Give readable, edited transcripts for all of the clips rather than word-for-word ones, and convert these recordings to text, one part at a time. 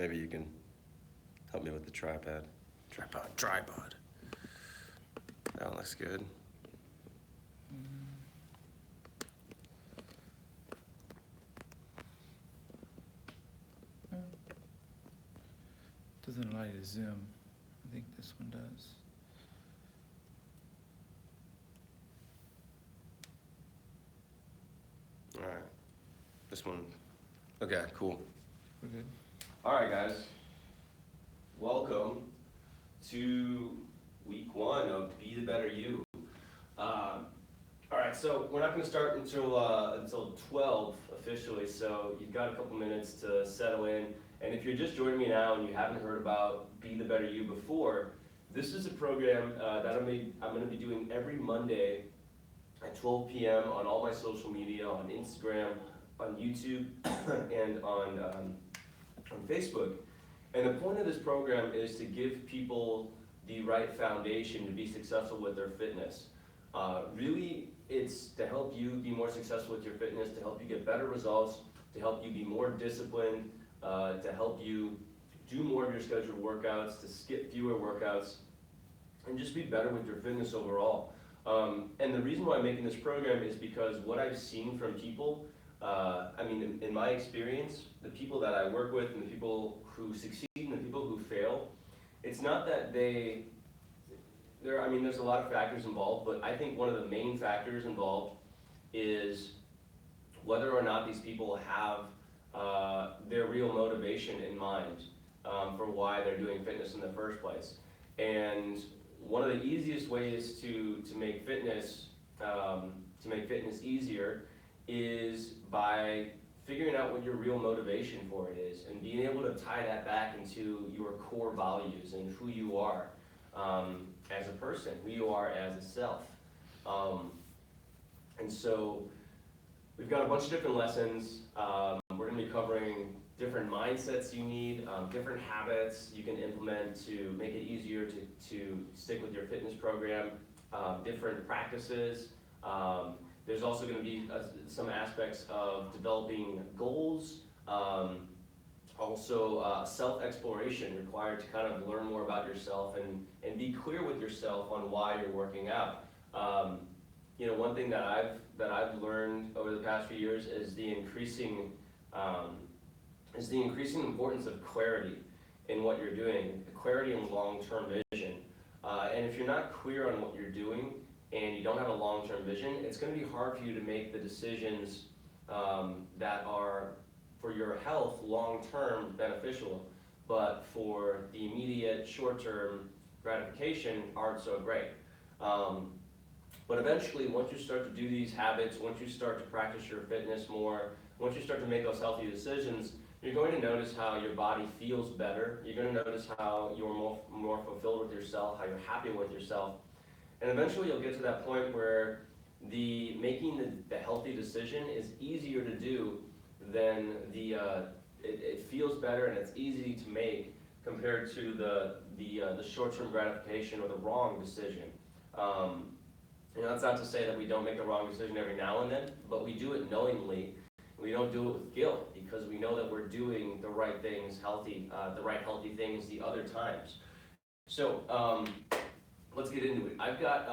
maybe you can help me with the tripod. Tripod. That one looks good. Doesn't allow you to zoom. I think this one does. All right. This one. Okay, cool. We're good. All right, guys. Welcome to week 1 of Be the Better You. All right, so we're not going to start until 12 officially, so you've got a couple minutes to settle in. And if you're just joining me now and you haven't heard about Be the Better You before, this is a program that I'm going to be doing every Monday at 12 p.m. on all my social media, on Instagram, on YouTube, and on Facebook. And the point of this program is to give people the right foundation to be successful with their fitness. Really, it's to help you be more successful with your fitness, to help you get better results, to help you be more disciplined, to help you do more of your scheduled workouts, to skip fewer workouts, and just be better with your fitness overall. And the reason why I'm making this program is because what I've seen from people, in my experience, the people that I work with and the people who succeed and the people who fail, it's not that there's a lot of factors involved, but I think one of the main factors involved is whether or not these people have their real motivation in mind for why they're doing fitness in the first place. And one of the easiest ways to make fitness easier is by figuring out what your real motivation for it is and being able to tie that back into your core values and who you are as a person, who you are as a self. And so we've got a bunch of different lessons. We're going to be covering different mindsets you need, different habits you can implement to make it easier to stick with your fitness program, different practices. There's also going to be some aspects of developing goals, also self-exploration required to kind of learn more about yourself and be clear with yourself on why you're working out. One thing that I've learned over the past few years is the increasing importance of clarity in what you're doing, clarity and long-term vision. And if you're not clear on what you're doing and you don't have a long-term vision, it's going to be hard for you to make the decisions that are, for your health, long-term beneficial, but for the immediate short-term gratification aren't so great. But eventually, once you start to do these habits, once you start to practice your fitness more, once you start to make those healthy decisions, you're going to notice how your body feels better. You're going to notice how you're more fulfilled with yourself, how you're happy with yourself. And eventually you'll get to that point where making the healthy decision is easier to do than it feels better and it's easy to make compared to the short-term gratification or the wrong decision. That's not to say that we don't make the wrong decision every now and then, but we do it knowingly. We don't do it with guilt because we know that we're doing the right things, the right healthy things the other times. So let's get into it. I've got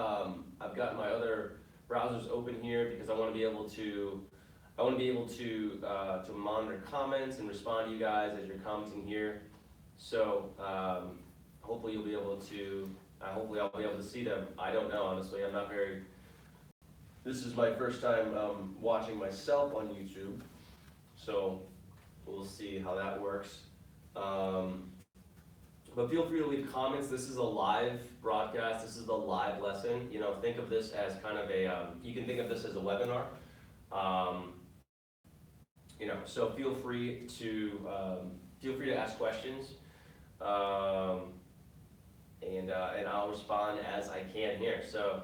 my other browsers open here because I want to be able to monitor comments and respond to you guys as you're commenting here. So hopefully I'll be able to see them. I don't know, honestly. This is my first time watching myself on YouTube, so we'll see how that works. But feel free to leave comments. This is a live broadcast. This is a live lesson. Think of this as kind of you can think of this as a webinar. So feel free to ask questions. And I'll respond as I can here. So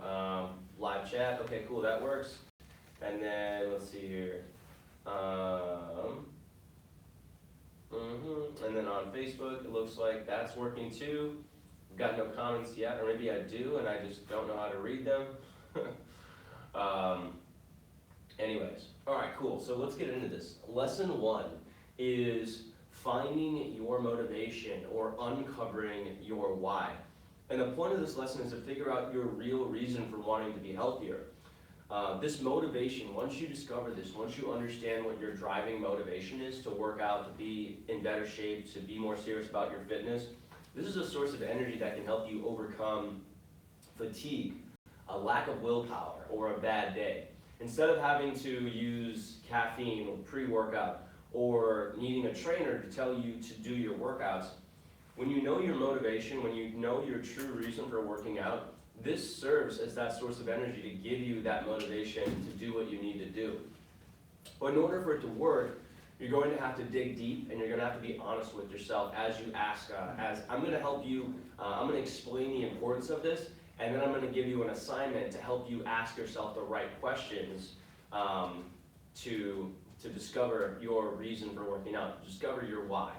live chat, okay, cool, that works. And then let's see here. And then on Facebook, it looks like that's working too. Got no comments yet, or maybe I do and I just don't know how to read them. Anyways, all right, cool. So let's get into this. Lesson 1 is finding your motivation or uncovering your why. And the point of this lesson is to figure out your real reason for wanting to be healthier. This motivation, once you discover this, once you understand what your driving motivation is to work out, to be in better shape, to be more serious about your fitness, this is a source of energy that can help you overcome fatigue, a lack of willpower, or a bad day. Instead of having to use caffeine or pre-workout or needing a trainer to tell you to do your workouts, when you know your motivation, when you know your true reason for working out, this serves as that source of energy to give you that motivation to do what you need to do. But in order for it to work, you're going to have to dig deep and you're going to have to be honest with yourself as you ask, as I'm going to help you, I'm going to explain the importance of this, and then I'm going to give you an assignment to help you ask yourself the right questions to discover your reason for working out, discover your why.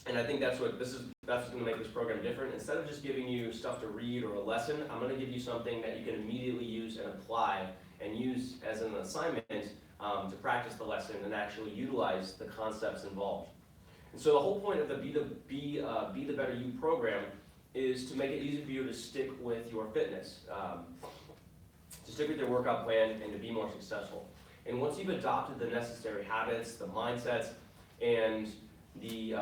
And I think that's what's going to make this program different. Instead of just giving you stuff to read or a lesson, I'm going to give you something that you can immediately use and apply and use as an assignment to practice the lesson and actually utilize the concepts involved. And so the whole point of the Be the Better You program is to make it easy for you to stick with your fitness, to stick with your workout plan and to be more successful. And once you've adopted the necessary habits, the mindsets, and the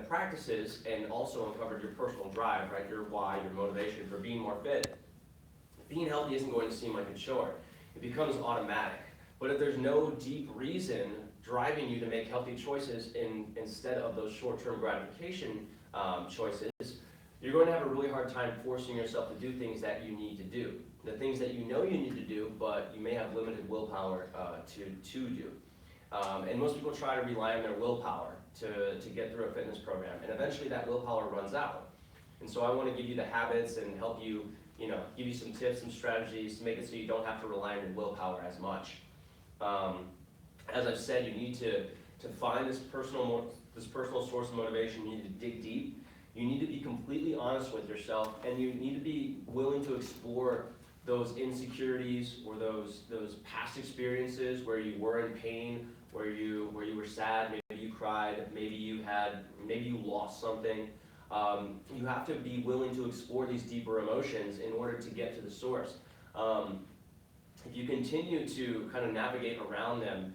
practices, and also uncovered your personal drive, right, your why, your motivation for being more fit, being healthy isn't going to seem like a chore. It becomes automatic. But if there's no deep reason driving you to make healthy choices instead of those short-term gratification choices, you're going to have a really hard time forcing yourself to do things that you need to do. The things that you know you need to do, but you may have limited willpower to do. And most people try to rely on their willpower to get through a fitness program, and eventually that willpower runs out. And so I want to give you the habits and help you, give you some tips, some strategies to make it so you don't have to rely on your willpower as much. As I've said, you need to find this personal source of motivation. You need to dig deep. You need to be completely honest with yourself, and you need to be willing to explore those insecurities or those past experiences where you were in pain, where you were sad, maybe you cried, maybe you lost something. You have to be willing to explore these deeper emotions in order to get to the source. If you continue to kind of navigate around them,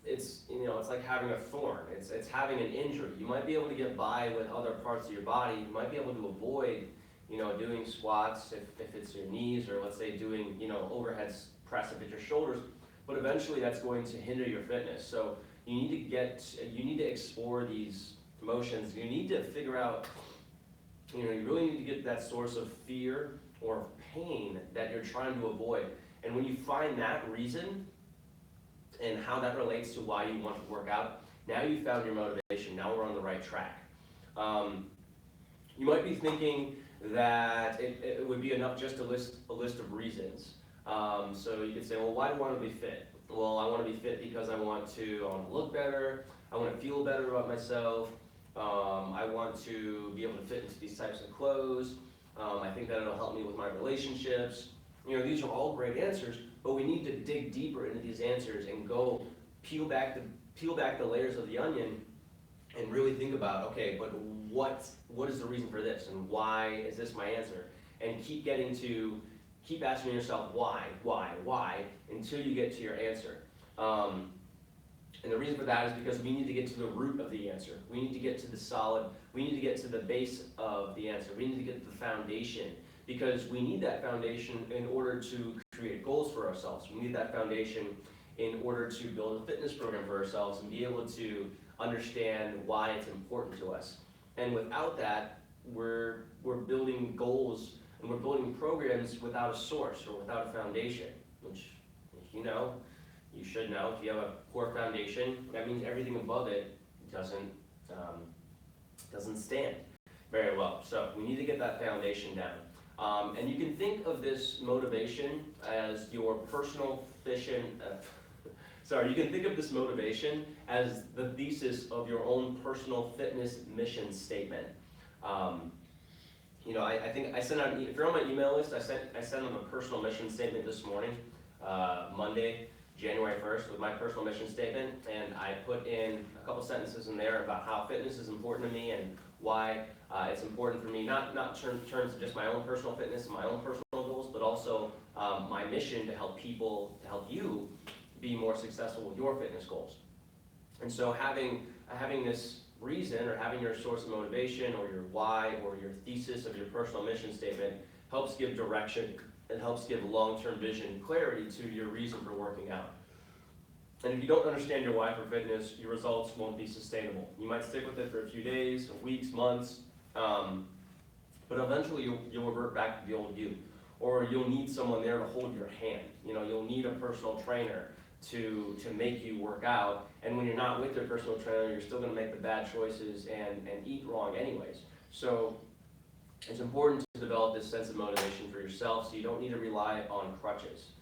it's like having a thorn. It's having an injury. You might be able to get by with other parts of your body. You might be able to avoid doing squats if it's your knees, or let's say doing overhead press if it's your shoulders. But eventually that's going to hinder your fitness. So you need to explore these emotions. You need to figure out, you really need to get that source of fear or pain that you're trying to avoid. And when you find that reason and how that relates to why you want to work out, now you found your motivation. Now we're on the right track. You might be thinking that it would be enough just to list a list of reasons. So you could say, well, why do I want to be fit? Well, I want to be fit because I want to look better. I want to feel better about myself. I want to be able to fit into these types of clothes. I think that it'll help me with my relationships. These are all great answers, but we need to dig deeper into these answers and go peel back the layers of the onion and really think about, okay, but what is the reason for this, and why is this my answer? And keep asking yourself why, until you get to your answer. And the reason for that is because we need to get to the root of the answer. We need to get to we need to get to the base of the answer. We need to get to the foundation, because we need that foundation in order to create goals for ourselves. We need that foundation in order to build a fitness program for ourselves and be able to understand why it's important to us. And without that, we're building goals and we're building programs without a source or without a foundation, which, you should know. If you have a poor foundation, that means everything above it doesn't stand very well. So we need to get that foundation down. And you can think of this motivation as your personal you can think of this motivation as the thesis of your own personal fitness mission statement. I think I sent out, if you're on my email list, I sent them a personal mission statement this morning, Monday, January 1st with my personal mission statement, and I put in a couple sentences in there about how fitness is important to me and why it's important for me, not in terms of just my own personal fitness and my own personal goals, but also my mission to help people, to help you be more successful with your fitness goals. And so having this reason, or having your source of motivation or your why or your thesis of your personal mission statement helps give direction and helps give long-term vision clarity to your reason for working out. And if you don't understand your why for fitness, your results won't be sustainable. You might stick with it for a few days, weeks, months, but eventually you'll revert back to the old you. Or you'll need someone there to hold your hand. You know, you'll need a personal trainer to make you work out. And when you're not with your personal trainer, you're still gonna make the bad choices and eat wrong anyways. So it's important to develop this sense of motivation for yourself so you don't need to rely on crutches.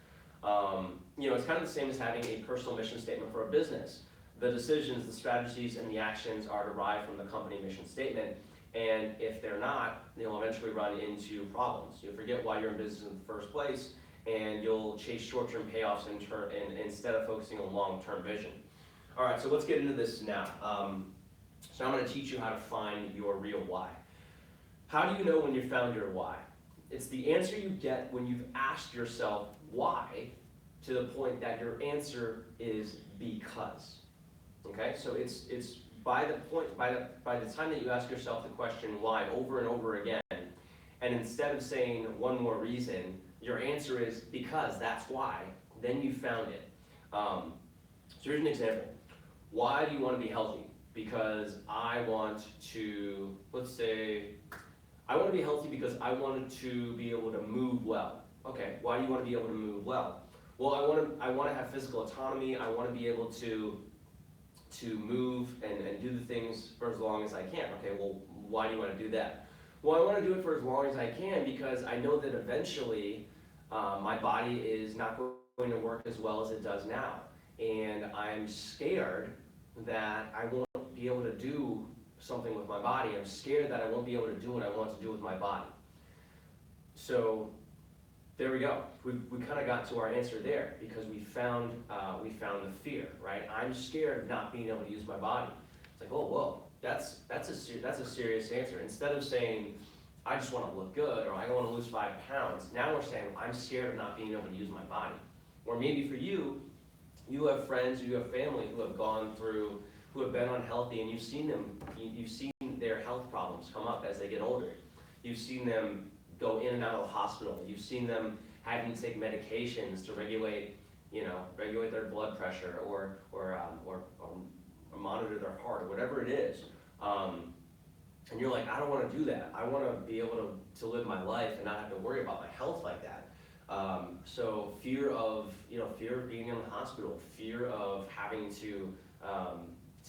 You know, it's kind of the same as having a personal mission statement for a business. The decisions, the strategies, and the actions are derived from the company mission statement. And if they're not, you'll eventually run into problems. You'll forget why you're in business in the first place, and you'll chase short-term payoffs instead of focusing on long-term vision. All right, so let's get into this now. So I'm going to teach you how to find your real why. How do you know when you found your why? It's the answer you get when you've asked yourself why to the point that your answer is because. Okay, so it's by the time that you ask yourself the question why over and over again, and instead of saying one more reason, your answer is because that's why, then you found it. So here's an example. Why do you want to be healthy? Because I want to, let's say, I want to be healthy because I wanted to be able to move well. Okay, why do you want to be able to move well? Well, I want to have physical autonomy. I want to be able to move and do the things for as long as I can. Okay, well, why do you want to do that? Well, I want to do it for as long as I can because I know that eventually my body is not going to work as well as it does now. And I'm scared that I won't be able to do something with my body. I'm scared that I won't be able to do what I want to do with my body. So there we go. We kind of got to our answer there because we found the fear, right? I'm scared of not being able to use my body. It's like, oh, whoa, that's a serious answer. Instead of saying, I just want to look good or I want to lose 5 pounds, now we're saying, I'm scared of not being able to use my body. Or maybe for you, you have friends, you have family who have gone through, who have been unhealthy, and you've seen their health problems come up as they get older. You've seen them go in and out of the hospital. You've seen them having to take medications to regulate their blood pressure or monitor their heart or whatever it is. And you're like, I don't want to do that. I want to be able to live my life and not have to worry about my health like that. So fear of being in the hospital, fear of having to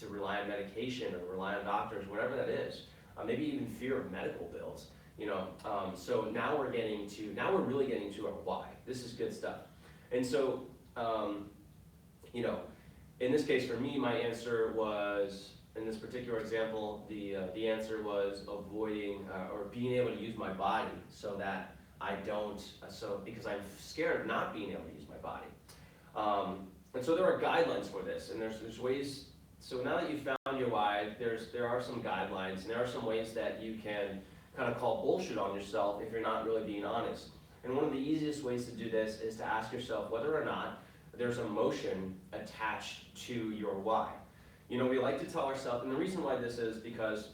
rely on medication or rely on doctors, whatever that is. Maybe even fear of medical bills. So now we're really getting to our why. This is good stuff. And so, in this case for me, my answer was, in this particular example, the answer was avoiding or being able to use my body so that I don't, because I'm scared of not being able to use my body. And so there are guidelines for this, and there's ways. So now that you've found your why, there are some guidelines, and there are some ways that you can kind of call bullshit on yourself if you're not really being honest. And one of the easiest ways to do this is to ask yourself whether or not there's emotion attached to your why. We like to tell ourselves, and the reason why this is because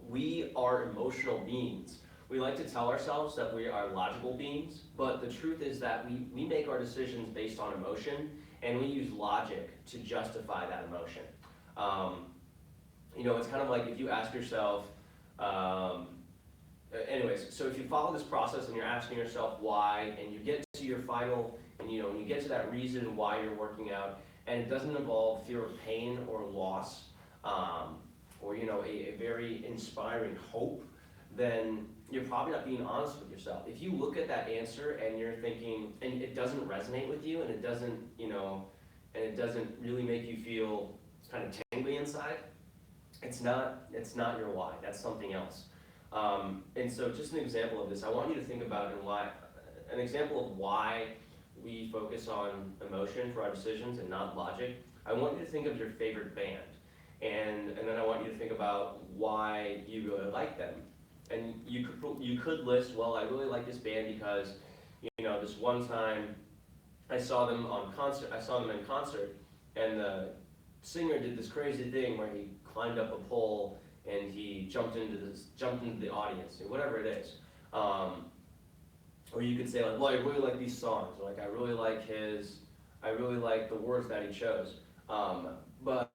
we are emotional beings. We like to tell ourselves that we are logical beings, but the truth is that we make our decisions based on emotion, and we use logic to justify that emotion. It's kind of like if you ask yourself, anyways, so if you follow this process and you're asking yourself why, and you get to your final, and you get to that reason why you're working out, and it doesn't involve fear of pain or loss, or a very inspiring hope, then you're probably not being honest with yourself. If you look at that answer and you're thinking, and it doesn't resonate with you, and it doesn't, really make you feel kind of tingly inside, it's not your why. That's something else. And so, just an example of this, I want you to think about an example of why we focus on emotion for our decisions and not logic, I want you to think of your favorite band. And then I want you to think about why you really like them. And you could list, well, I really like this band because, this one time I saw them in concert, and the singer did this crazy thing where he climbed up a pole and he jumped into the audience, or whatever it is. Or you could say like, well, I really like these songs, or like I really like the words that he chose. But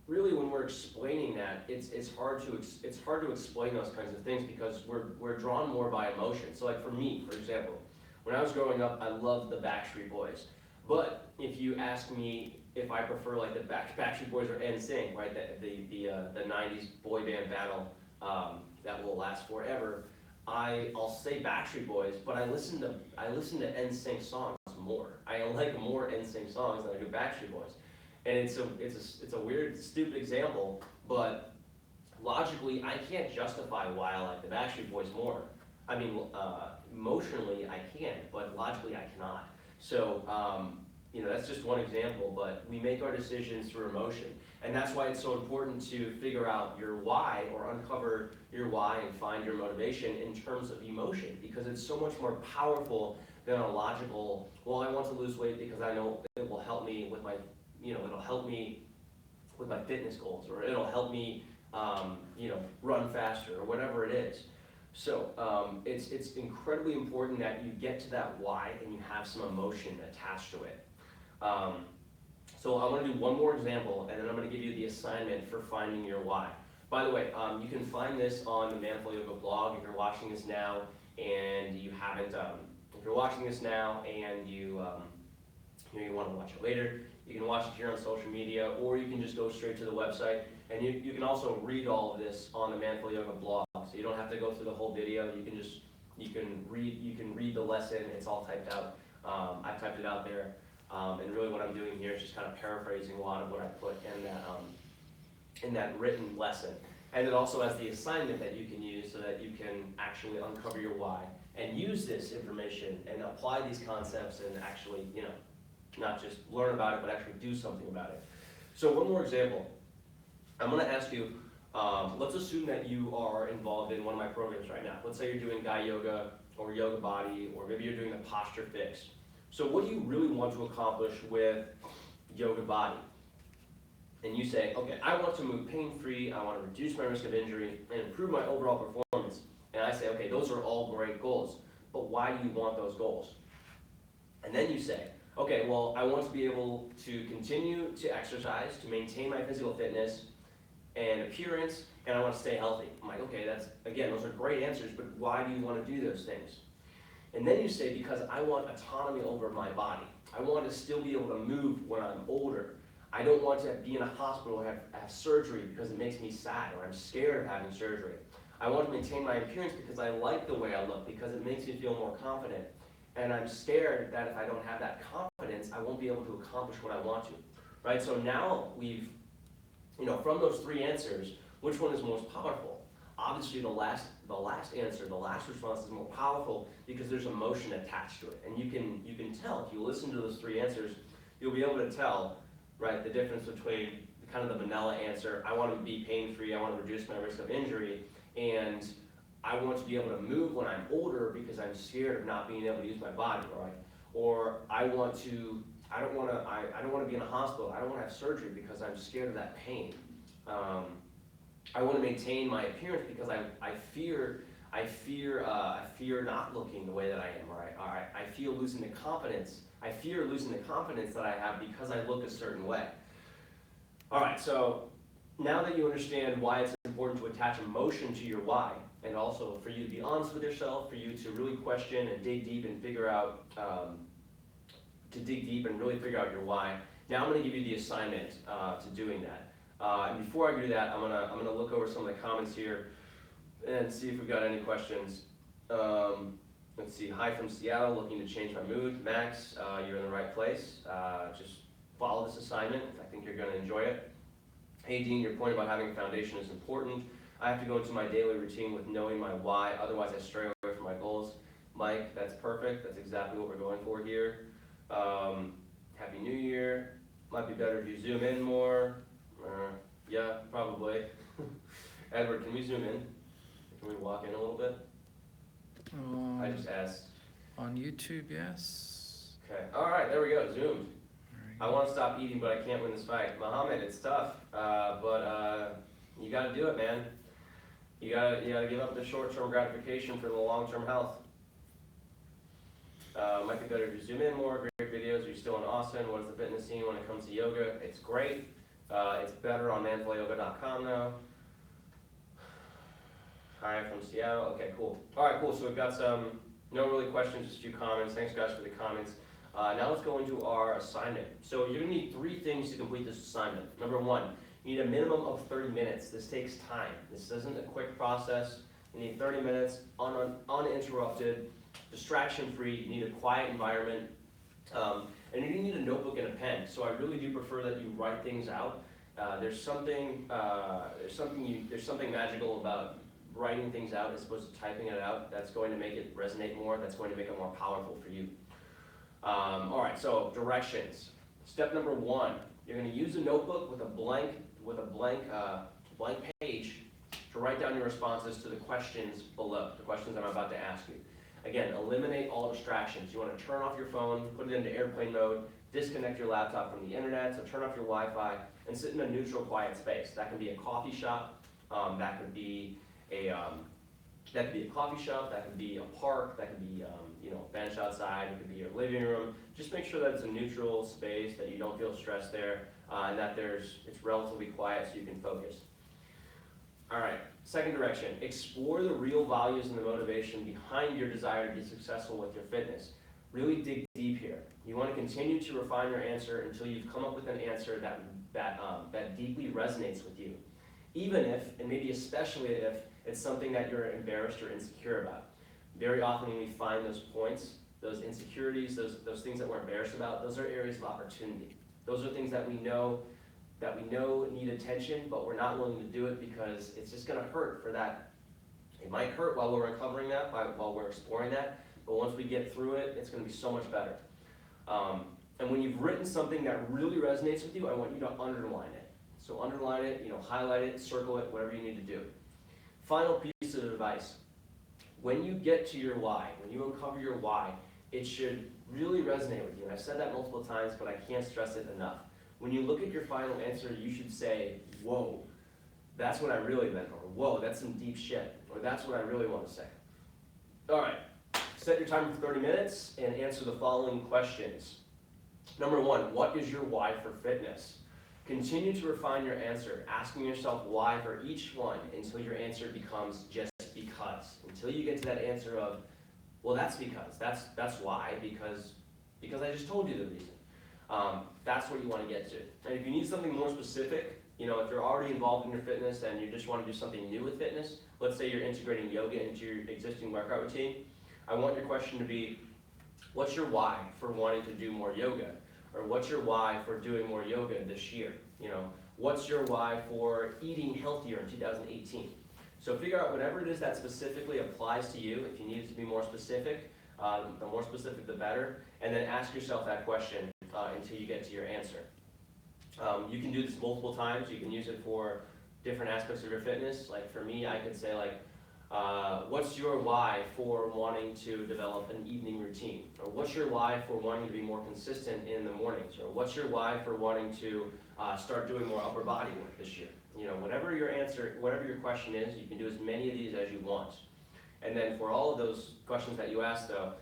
really, when we're explaining that, it's hard to explain those kinds of things because we're drawn more by emotion. So like for me, for example, when I was growing up, I loved the Backstreet Boys. But if you ask me if I prefer like the Backstreet Boys or NSYNC, right, the '90s boy band battle that will last forever, I'll say Backstreet Boys, but I listen to NSYNC songs more. I like more NSYNC songs than I do Backstreet Boys. And it's a weird, stupid example, but logically, I can't justify why I like the Backstreet Boys more. I mean, emotionally, I can, but logically, I cannot. So, that's just one example, but we make our decisions through emotion. And that's why it's so important to figure out your why, or uncover your why and find your motivation in terms of emotion, because it's so much more powerful than a logical, well, I want to lose weight because I know it will help me with my it'll help me with my fitness goals, or it'll help me, run faster, or whatever it is. So it's incredibly important that you get to that why and you have some emotion attached to it. So I want to do one more example, and then I'm going to give you the assignment for finding your why. By the way, you can find this on the Manful Yoga blog if you're watching this now and you haven't. If you're watching this now and you want to watch it later, you can watch it here on social media, or you can just go straight to the website. And you can also read all of this on the Manful Yoga blog, so you don't have to go through the whole video. You can read the lesson. It's all typed out. I've typed it out there, and really what I'm doing here is just kind of paraphrasing a lot of what I put in that written lesson. And it also has the assignment that you can use so that you can actually uncover your why and use this information and apply these concepts and actually, not just learn about it, but actually do something about it. So one more example. I'm going to ask you, let's assume that you are involved in one of my programs right now. Let's say you're doing Guy Yoga or Yoga Body, or maybe you're doing the Posture Fix. So what do you really want to accomplish with Yoga Body? And you say, okay, I want to move pain-free, I want to reduce my risk of injury, and improve my overall performance. And I say, okay, those are all great goals, but why do you want those goals? And then you say, okay, well, I want to be able to continue to exercise, to maintain my physical fitness and appearance, and I want to stay healthy. I'm like, okay, those are great answers, but why do you want to do those things? And then you say, because I want autonomy over my body. I want to still be able to move when I'm older. I don't want to be in a hospital and have surgery because it makes me sad, or I'm scared of having surgery. I want to maintain my appearance because I like the way I look, because it makes me feel more confident. And I'm scared that if I don't have that confidence, I won't be able to accomplish what I want to, right? So now we've, from those three answers, which one is most powerful? Obviously the last answer, the last response is more powerful because there's emotion attached to it. And you can tell, if you listen to those three answers, you'll be able to tell, right, the difference between kind of the vanilla answer, I want to be pain-free, I want to reduce my risk of injury, and I want to be able to move when I'm older because I'm scared of not being able to use my body, right? Or I don't want to be in a hospital. I don't want to have surgery because I'm scared of that pain. I want to maintain my appearance because I fear not looking the way that I am, right? All right. I fear losing the confidence that I have because I look a certain way. All right. So now that you understand why it's important to attach emotion to your why, and also for you to be honest with yourself, for you to really question and dig deep and figure out, really figure out your why. Now I'm going to give you the assignment to doing that. And before I do that, I'm gonna look over some of the comments here and see if we've got any questions. Let's see. Hi from Seattle, looking to change my mood. Max, you're in the right place. Just follow this assignment. I think you're going to enjoy it. Hey Dean, your point about having a foundation is important. I have to go into my daily routine with knowing my why, otherwise I stray away from my goals. Mike, that's perfect. That's exactly what we're going for here. Happy New Year. Might be better if you zoom in more. Yeah, probably. Edward, can we zoom in? Can we walk in a little bit? I just asked. On YouTube, yes. Okay, all right, there we go, zoomed. Very I good. want to stop eating, but I can't win this fight. Muhammad, it's tough, but you got to do it, man. You gotta give up the short-term gratification for the long-term health. Might be better if you zoom in more. Great videos. Are you still in Austin? What is the fitness scene when it comes to yoga? It's great. It's better on manfulyoga.com now. Hi from Seattle. Okay, cool. All right, cool. So we've got some no really questions, just a few comments. Thanks, guys, for the comments. Now let's go into our assignment. So you're gonna need 3 things to complete this assignment. Number 1, you need a minimum of 30 minutes. This takes time. This isn't a quick process. You need 30 minutes, uninterrupted, distraction-free. You need a quiet environment, and you need a notebook and a pen. So I really do prefer that you write things out. There's something magical about writing things out as opposed to typing it out. That's going to make it resonate more. That's going to make it more powerful for you. All right, so directions. Step number 1, you're going to use a notebook with a blank page to write down your responses to the questions below, the questions I'm about to ask you. Again, eliminate all distractions. You want to turn off your phone, put it into airplane mode, disconnect your laptop from the internet, so turn off your Wi-Fi, and sit in a neutral, quiet space. That can be a coffee shop, that could be a coffee shop, that could be a park, that could be a bench outside, it could be your living room. Just make sure that it's a neutral space, that you don't feel stressed there, and that it's relatively quiet so you can focus. All right, second direction, explore the real values and the motivation behind your desire to be successful with your fitness. Really dig deep here. You want to continue to refine your answer until you've come up with an answer that deeply resonates with you. Even if, and maybe especially if, it's something that you're embarrassed or insecure about. Very often when we find those points, those insecurities, those things that we're embarrassed about, those are areas of opportunity. Those are things that we know need attention, but we're not willing to do it because it's just gonna hurt for that. It might hurt while we're uncovering that, while we're exploring that, but once we get through it, it's gonna be so much better. And when you've written something that really resonates with you, I want you to underline it. So underline it, highlight it, circle it, whatever you need to do. Final piece of advice. When you get to your why, when you uncover your why, it should really resonate with you. And I've said that multiple times, but I can't stress it enough. When you look at your final answer, you should say, whoa, that's what I really meant, or whoa, that's some deep shit, or that's what I really want to say. All right, set your timer for 30 minutes and answer the following questions. Number 1, what is your why for fitness? Continue to refine your answer, asking yourself why for each one until your answer becomes just because. Until you get to that answer of, well, that's because, that's why, because I just told you the reason. That's what you want to get to. And if you need something more specific, if you're already involved in your fitness and you just want to do something new with fitness, let's say you're integrating yoga into your existing workout routine, I want your question to be, what's your why for wanting to do more yoga? Or what's your why for doing more yoga this year? What's your why for eating healthier in 2018? So figure out whatever it is that specifically applies to you. If you need it to be more specific, the more specific the better. And then ask yourself that question until you get to your answer. You can do this multiple times. You can use it for different aspects of your fitness. Like for me, I could say what's your why for wanting to develop an evening routine? Or what's your why for wanting to be more consistent in the mornings? Or what's your why for wanting to start doing more upper body work this year? Whatever your answer, whatever your question is, you can do as many of these as you want. And then for all of those questions that you asked though,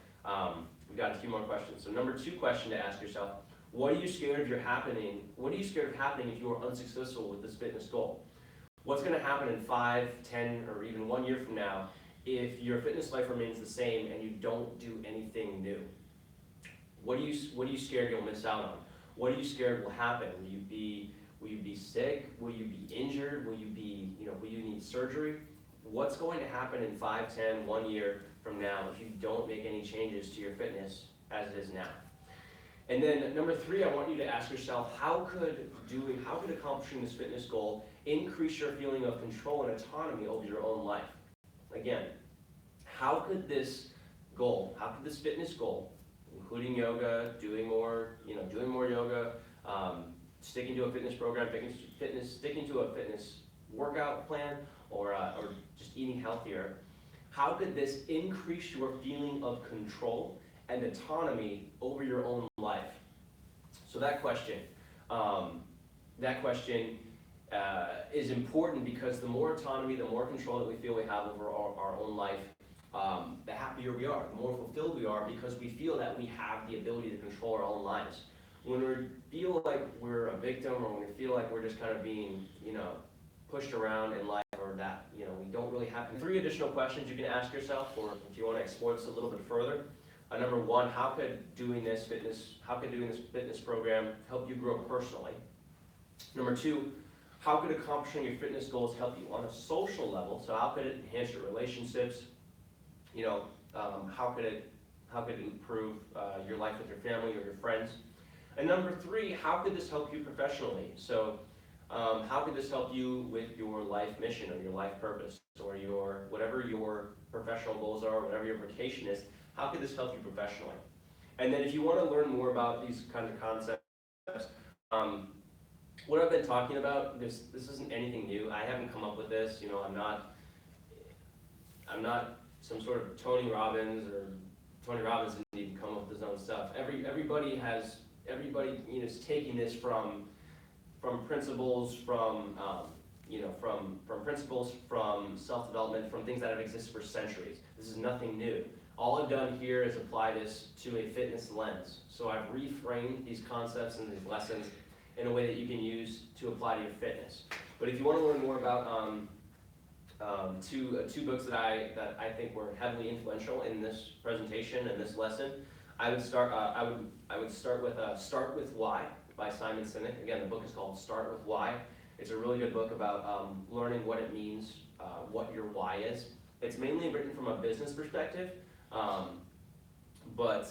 we've got a few more questions. So number 2 question to ask yourself, what are you scared of happening if you are unsuccessful with this fitness goal? What's going to happen in 5, 10, or even 1 year from now if your fitness life remains the same and you don't do anything new? What are you scared you'll miss out on? What are you scared will happen? Will you be sick? Will you be injured? Will you need surgery? What's going to happen in 5, 10, 1 year from now if you don't make any changes to your fitness as it is now? And then number 3, I want you to ask yourself, how could accomplishing this fitness goal increase your feeling of control and autonomy over your own life? Again, how could this goal, how could this fitness goal, including yoga, doing more yoga, sticking to a fitness program, sticking to a fitness workout plan, or just eating healthier, how could this increase your feeling of control and autonomy over your own life? So that question is important, because the more autonomy, the more control that we feel we have over our own life, the happier we are, the more fulfilled we are, because we feel that we have the ability to control our own lives. When we feel like we're a victim, or when we feel like we're just kind of being, pushed around in life, or that, we don't really have. 3 additional questions you can ask yourself, or if you want to explore this a little bit further. Number 1, how could doing this fitness program help you grow personally? Number 2, how could accomplishing your fitness goals help you on a social level? So how could it enhance your relationships? How could it improve your life with your family or your friends? And number 3, how could this help you professionally? So how could this help you with your life mission, or your life purpose, or whatever your professional goals are, whatever your vocation is? How could this help you professionally? And then if you want to learn more about these kinds of concepts, what I've been talking about, this isn't anything new. I haven't come up with this. I'm not some sort of Tony Robbins, or Tony Robbins didn't even come up with his own stuff. Everybody is taking this from principles, from principles, from self-development, from things that have existed for centuries. This is nothing new. All I've done here is apply this to a fitness lens. So I've reframed these concepts and these lessons in a way that you can use to apply to your fitness. But if you want to learn more about two books that I think were heavily influential in this presentation and this lesson, I would start with Start With Why by Simon Sinek. Again, the book is called Start With Why. It's a really good book about learning what it means, what your why is. It's mainly written from a business perspective, but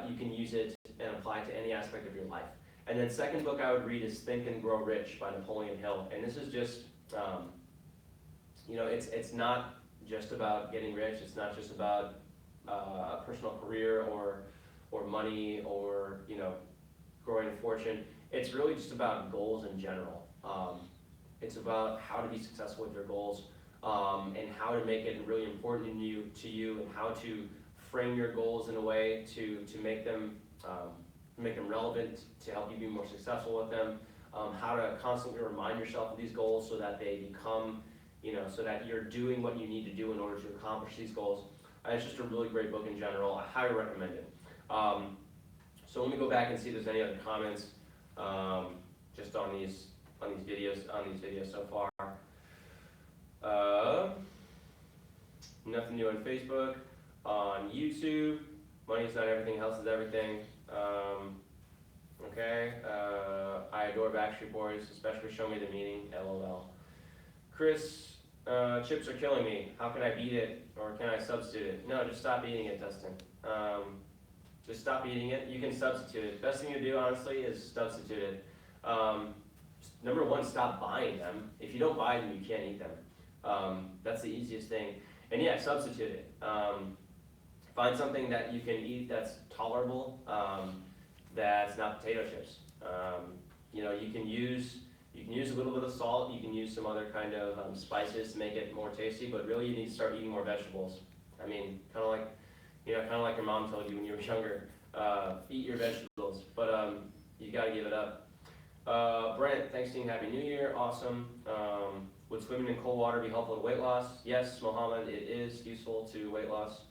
you can use it and apply it to any aspect of your life. And then second book I would read is Think and Grow Rich by Napoleon Hill. And this is just, it's not just about getting rich. It's not just about a personal career or money, or growing a fortune. It's really just about goals in general. It's about how to be successful with your goals, and how to make it really important to you, and how to frame your goals in a way to make them relevant, to help you be more successful with them. How to constantly remind yourself of these goals so that they become, so that you're doing what you need to do in order to accomplish these goals. It's just a really great book in general. I highly recommend it. So let me go back and see if there's any other comments just on these videos so far. Nothing new on Facebook. On YouTube, money's not everything, health is everything. Okay. I adore Backstreet Boys, especially Show Me the Meaning. LOL. Chris, chips are killing me. How can I beat it, or can I substitute it? No, just stop eating it, Dustin. Just stop eating it. You can substitute it. Best thing to do, honestly, is substitute it. Number 1, stop buying them. If you don't buy them, you can't eat them. That's the easiest thing. And yeah, substitute it. Find something that you can eat that's tolerable, that's not potato chips. You can use a little bit of salt. You can use some other kind of spices to make it more tasty. But really, you need to start eating more vegetables. I mean, kind of like your mom told you when you were younger. Eat your vegetables. But you got to give it up. Brent, thanks team. Happy New Year. Awesome. Would swimming in cold water be helpful to weight loss? Yes, Mohammed, it is useful to weight loss.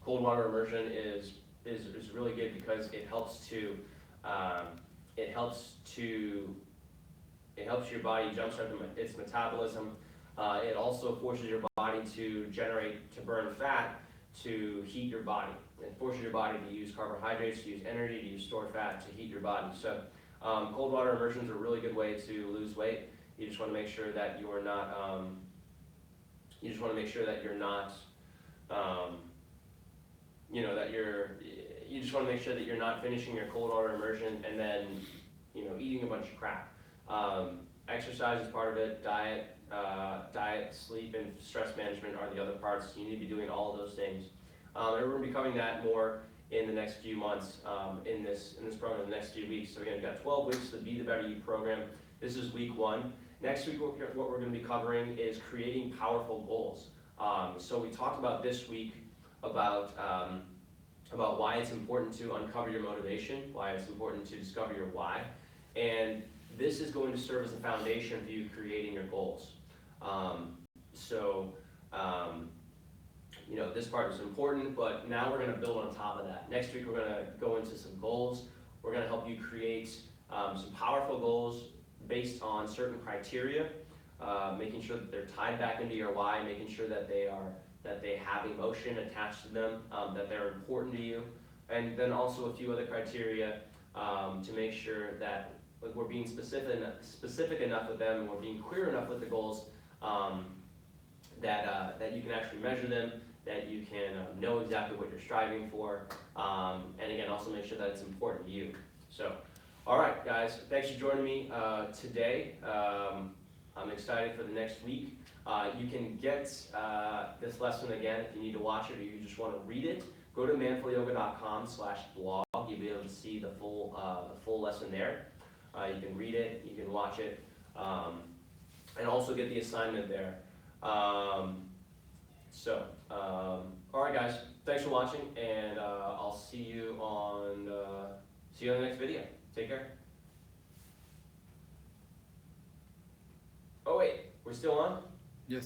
Cold water immersion is really good because it helps your body jumpstart its metabolism. It also forces your body to burn fat to heat your body. It forces your body to use carbohydrates, to use energy, to use stored fat to heat your body. So cold water immersions are a really good way to lose weight. You just want to make sure that you are not. You just want to make sure that you're not. You just want to make sure that you're not finishing your cold water immersion and then eating a bunch of crap. Exercise is part of it. Diet diet, sleep, and stress management are the other parts. You need to be doing all of those things. And we're going to be covering that more in the next few months in this program, in the next few weeks. So again, we've got 12 weeks of the Be the Better You program. This is week 1. Next week, what we're going to be covering is creating powerful goals. So we talked about this week about why it's important to uncover your motivation, why it's important to discover your why, and this is going to serve as the foundation for you creating your goals. This part is important, but now we're going to build on top of that. Next week, we're going to go into some goals. We're going to help you create some powerful goals based on certain criteria, making sure that they're tied back into your why, making sure that they have emotion attached to them, that they're important to you, and then also a few other criteria to make sure that we're being specific enough with them, and we're being clear enough with the goals that you can actually measure them, that you can know exactly what you're striving for, and again, also make sure that it's important to you. So, all right, guys, thanks for joining me today. I'm excited for the next week. You can get this lesson again if you need to watch it or you just want to read it. Go to manfulyoga.com/blog. You'll be able to see the full lesson there. You can read it, you can watch it, and also get the assignment there. All right, guys, thanks for watching, and I'll see you on the next video. Take care. Oh wait, we're still on? Yes.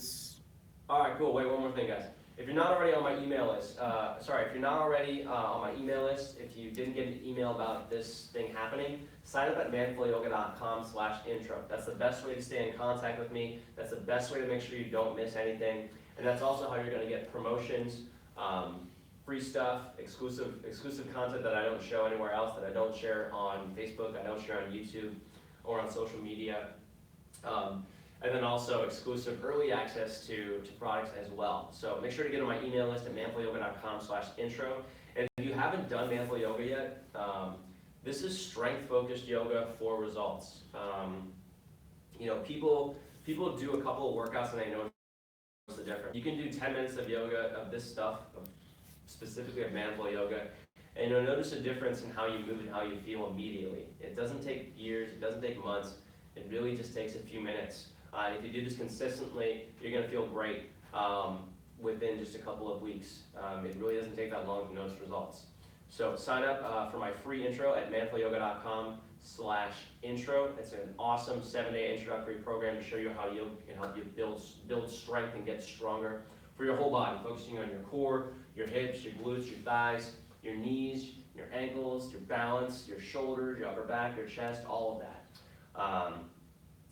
All right, cool. Wait, one more thing, guys. If you're not already on my email list, if you didn't get an email about this thing happening, sign up at manfulyoga.com/intro. That's the best way to stay in contact with me. That's the best way to make sure you don't miss anything. And that's also how you're going to get promotions, free stuff, exclusive content that I don't show anywhere else, that I don't share on Facebook, I don't share on YouTube or on social media. And then also exclusive early access to products as well. So make sure to get on my email list at manfulyoga.com/intro. And if you haven't done Manful Yoga yet, this is strength-focused yoga for results. People do a couple of workouts and they know what's the difference. You can do 10 minutes of yoga, of this stuff, specifically of Manful Yoga, and you'll notice a difference in how you move and how you feel immediately. It doesn't take years, it doesn't take months, it really just takes a few minutes. If you do this consistently, you're going to feel great within just a couple of weeks. It really doesn't take that long to notice results. So sign up for my free intro at manfulyoga.com/intro. It's an awesome 7-day introductory program to show you how yoga can help you build strength and get stronger for your whole body, focusing on your core, your hips, your glutes, your thighs, your knees, your ankles, your balance, your shoulders, your upper back, your chest, all of that.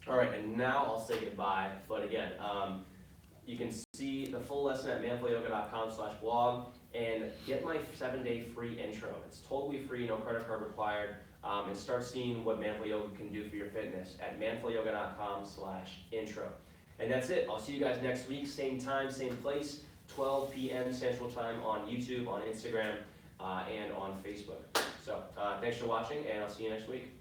All right, and now I'll say goodbye, but again, you can see the full lesson at manfulyoga.com/blog and get my 7-day free intro. It's totally free, no credit card required, and start seeing what Manful Yoga can do for your fitness at manfulyoga.com/intro. And that's it. I'll see you guys next week, same time, same place, 12 p.m. Central Time on YouTube, on Instagram, and on Facebook. So thanks for watching, and I'll see you next week.